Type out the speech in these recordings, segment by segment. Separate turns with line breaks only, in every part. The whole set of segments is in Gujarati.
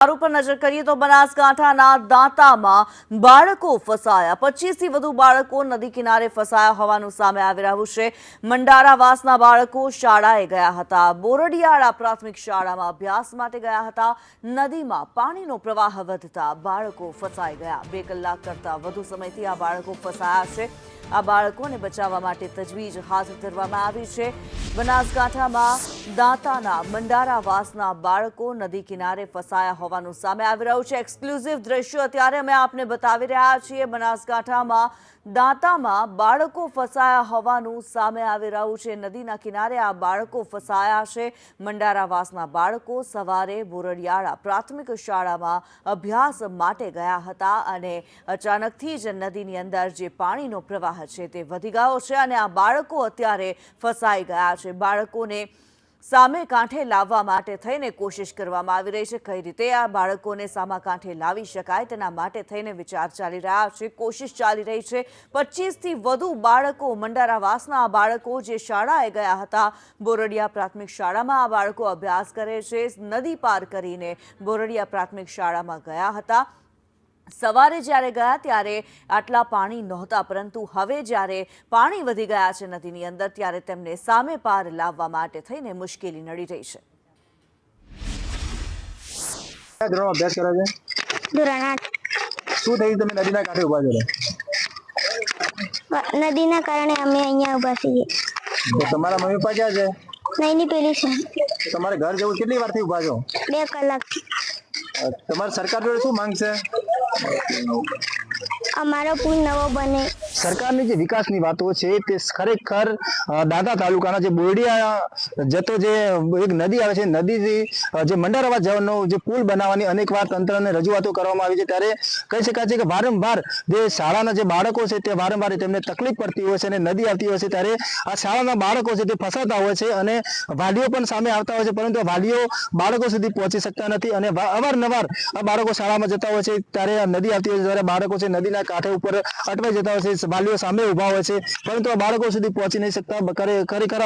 પર નજર કરીએ તો બનાસકાંઠાના દાંતામાં બાળકો ફસાયા 25 થી વધુ બાળકો નદી કિનારે ફસાયા હોવાનું સામે આવી રહ્યું છે। મંડારાવાસના બાળકો શાળાએ ગયા હતા। બોરડિયાળા પ્રાથમિક શાળામાં અભ્યાસ માટે ગયા હતા। નદીમાં પાણીનો પ્રવાહ વધતા બાળકો ફસાઈ ગયા। 2 કલાક કરતા વધુ સમયથી આ બાળકો ફસાયા છે। આ બાળકોને બચાવવા માટે તજવીજ હાથ ધરવામાં આવી છે। બનાસકાંઠામાં દાંતાના મંડારાવાસના બાળકો નદી કિનારે ફસાયા હોવાનું સામે આવી રહ્યું છે। એક્સક્લુઝિવ દ્રશ્યો અત્યારે અમે આપને બતાવી રહ્યા છીએ। બનાસકાંઠામાં દાંતામાં બાળકો ફસાયા હોવાનું સામે આવી રહ્યું છે। નદીના કિનારે આ બાળકો ફસાયા છે। મંડારાવાસના બાળકો સવારે બોરડિયાળા પ્રાથમિક શાળામાં અભ્યાસ માટે ગયા હતા અને અચાનકથી જ નદીની અંદર જે પાણીનો પ્રવાહ છે તે વધી ગયો છે અને આ બાળકો અત્યારે ફસાઈ ગયા છે। બાળકોને સામે કાંઠે લાવવા માટે થઈને કોશિશ કરવામાં આવી રહી છે। કઈ રીતે આ બાળકોને સામા કાંઠે લાવી શકાય તેના માટે થઈને વિચાર ચાલી રહ્યા છે, કોશિશ ચાલી રહી છે। 25 થી વધુ બાળકો મંડારાવાસના આ બાળકો જે શાળાએ ગયા હતા, બોરડિયા પ્રાથમિક શાળામાં આ બાળકો અભ્યાસ કરે છે, નદી પાર કરીને બોરડિયા પ્રાથમિક શાળામાં ગયા હતા। સવારે જ્યારે ગયા ત્યારે આટલા પાણી નહોતા, પરંતુ હવે જ્યારે પાણી વધી ગયા છે નદીની અંદર, ત્યારે તેમને સામે પાર લાવવા માટે થઈને મુશ્કેલી નડી રહી છે।
અભ્યાસ કરો છો?
ધોરણ 8।
શું થયું? તમે નદીના કાંઠે ઉભા છો?
નદીના કારણે અમે અહીંયા ઉભા છીએ।
તો તમારા મમ્મી પપ્પા ક્યાં છે?
નઈની પેલી છે।
તો તમારે ઘર જવું કેટલી વારથી ઉભા છો?
2 કલાકથી।
તમારે સરકાર જોડે શું માંગ છે?
અમારો પુલ નવો બને।
સરકારની જે વિકાસની વાતો છે તે ખરેખર દાંતા તાલુકાના જે બોરડિયા જતો જે એક નદી આવે છે, નદીથી જે મંડારાવાસ જવાનો જે પુલ બનાવવાની અનેકવાર તંત્રને રજૂઆતો કરવામાં આવી છે, ત્યારે કહી શકાય છે કે વારંવાર જે શાળાના જે બાળકો છે તે વારંવાર તેમને તકલીફ પડતી હોય છે અને નદી આવતી હોય છે ત્યારે આ શાળાના બાળકો છે તે ફસાતા હોય છે અને વાલીઓ પણ સામે આવતા હોય છે, પરંતુ વાલીઓ બાળકો સુધી પહોંચી શકતા નથી અને અવારનવાર આ બાળકો શાળામાં જતા હોય છે ત્યારે નદી આવતી હોય છે, ત્યારે બાળકો છે નદીના કાંઠે ઉપર અટવાઈ જતા હોય છે, વાલીઓ સામે ઉભા હોય છે, પરંતુ આ બાળકો સુધી પહોંચી નહીં શકતા। ખરેખર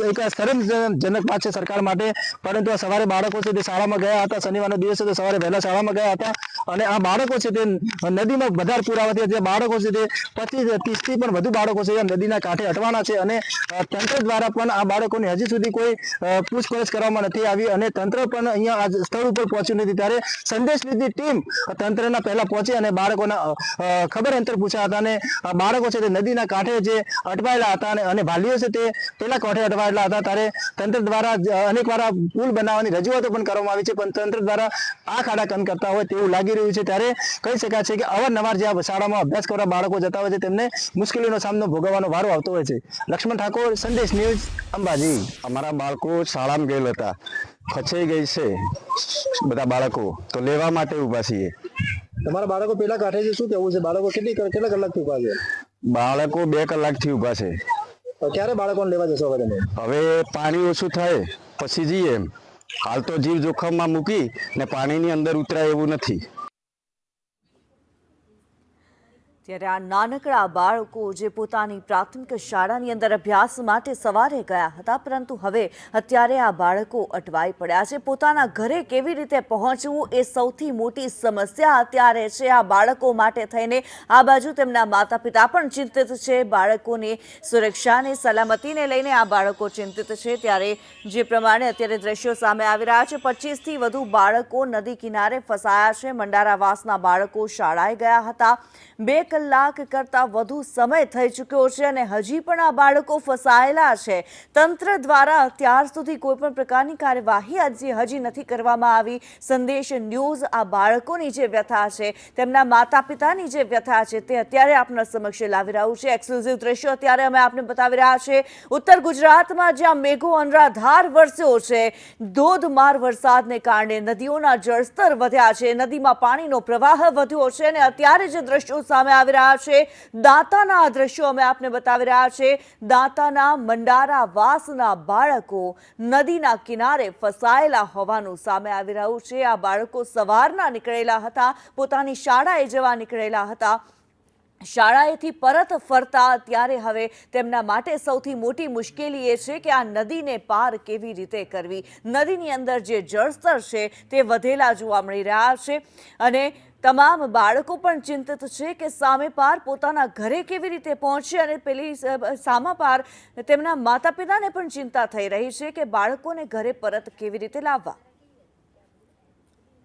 એક શરમજનક વાત છે સરકાર માટે। પરંતુ આ સવારે બાળકો છે તે શાળામાં ગયા હતા, શનિવારનો દિવસ હતો, સવારે વહેલા શાળામાં ગયા હતા અને આ બાળકો છે તે નદીમાં વધારે પૂર આવવાથી જે બાળકો છે તે 25-30 થી પણ વધુ બાળકો છે નદીના કાંઠે અટવાના છે અને તંત્ર દ્વારા પણ આ બાળકોને હજી સુધી કોઈ પૂછપરછ કરવામાં નથી આવી અને તંત્ર પણ અહીંયા આ સ્થળ ઉપર પહોંચ્યું નથી। ત્યારે સંદેશ લીધી ટીમ તંત્રના પહેલા પહોંચી અને બાળકોના ખબર અંતર પૂછ્યા હતા અને બાળકો છે તે નદીના કાંઠે જે અટવાયેલા હતા અને વાલીઓ છે તે પેલા કાંઠે અટવાયેલા હતા। ત્યારે તંત્ર દ્વારા અનેકવાર આ પુલ બનાવવાની રજૂઆતો પણ કરવામાં આવી છે, પણ તંત્ર દ્વારા આ ખાડા કંદ કરતા હોય તેવું લાગી રહ્યું છે। ત્યારે કહી શકાય છે કે અવારનવાર જે આ શાળામાં અભ્યાસ કરવા બાળકો જતા હોય છે તેમને મુશ્કેલીનો સામનો ભોગવવાનો વારો આવતો હોય છે। લક્ષ્મણ ઠાકોર, સંદેશ ન્યૂઝ, અંબાજી।
અમારા બાળકો શાળામાં ગયેલા હતા, ફસાઈ ગઈ છે બધા બાળકો, તો લેવા માટે ઉભા છીએ।
તમારા બાળકો પેલા કાંઠે છે, શું કહેવું છે? બાળકો કેટલા કલાકથી ઉભા છે?
બાળકો 2 કલાકથી ઉભા છે।
ક્યારે બાળકોને લેવા જશો હવે તમે?
હવે પાણી ઓછું થાય પછી જઈએ એમ। હાલ તો જીવ જોખમમાં મૂકી ને પાણીની અંદર ઉતરાય એવું નથી।
ત્યારે આ નાનકડા બાળકો જે પોતાની પ્રાથમિક શાળાની અંદર અભ્યાસ માટે સવારે ગયા હતા, પરંતુ હવે અત્યારે આ બાળકો અટવાઈ પડ્યા છે। પોતાના ઘરે કેવી રીતે પહોંચવું એ સૌથી મોટી સમસ્યા અત્યારે છે આ બાળકો માટે થઈને। આ બાજુ તેમના માતા પિતા પણ ચિંતિત છે, બાળકોની સુરક્ષાને સલામતીને લઈને આ બાળકો ચિંતિત છે। ત્યારે જે પ્રમાણે અત્યારે દ્રશ્યો સામે આવી રહ્યા છે, 25 થી વધુ બાળકો નદી કિનારે ફસાયા છે। મંડારાવાસના બાળકો શાળાએ ગયા હતા, 2 કલાક કરતા વધુ સમય થઈ ચૂક્યો છે અને હજી પણ આ બાળકો ફસાયેલા છે। તંત્ર દ્વારા અત્યાર સુધી કોઈ પણ પ્રકારની કાર્યવાહી હજી નથી કરવામાં આવી। સંદેશ ન્યૂઝ આ બાળકોની જે વ્યથા છે, તેમના માતા પિતાની જે વ્યથા છે તે અત્યારે આપના સમક્ષ લાવી રહ્યું છે। એક્સક્લુઝિવ દ્રશ્યો અત્યારે અમે આપને બતાવી રહ્યા છે ઉત્તર ગુજરાતમાં, જ્યાં મેઘો અનરાધાર વરસ્યો છે। ધોધમાર વરસાદને કારણે નદીઓના જળસ્તર વધ્યા છે, નદીમાં પાણીનો પ્રવાહ વધ્યો છે અને અત્યારે જે દ્રશ્યો સામે આવી રહ્યા છે, દાંતાના દ્રશ્યો અમે આપને બતાવી રહ્યા છે। દાંતાના મંડારાવાસના બાળકો નદીના કિનારે ફસાયેલા હોવાનું સામે આવી રહ્યું છે। આ બાળકો સવારના નીકળેલા હતા, પોતાની શાળાએ જવા નીકળેલા હતા શાળાએથી પરત ફરતા ત્યારે હવે તેમના માટે સૌથી મોટી મુશ્કેલી એ છે કે આ નદીને પાર કેવી રીતે કરવી। નદીની અંદર જે જળસ્તર છે તે વધેલા જોવા મળી રહ્યા છે અને તમામ બાળકો પણ ચિંતિત છે કે સામે પાર પોતાના ઘરે કેવી રીતે પહોંચે અને પેલી સામા પાર તેમના માતા પિતાને પણ ચિંતા થઈ રહી છે કે બાળકોને ઘરે પરત કેવી રીતે લાવવા।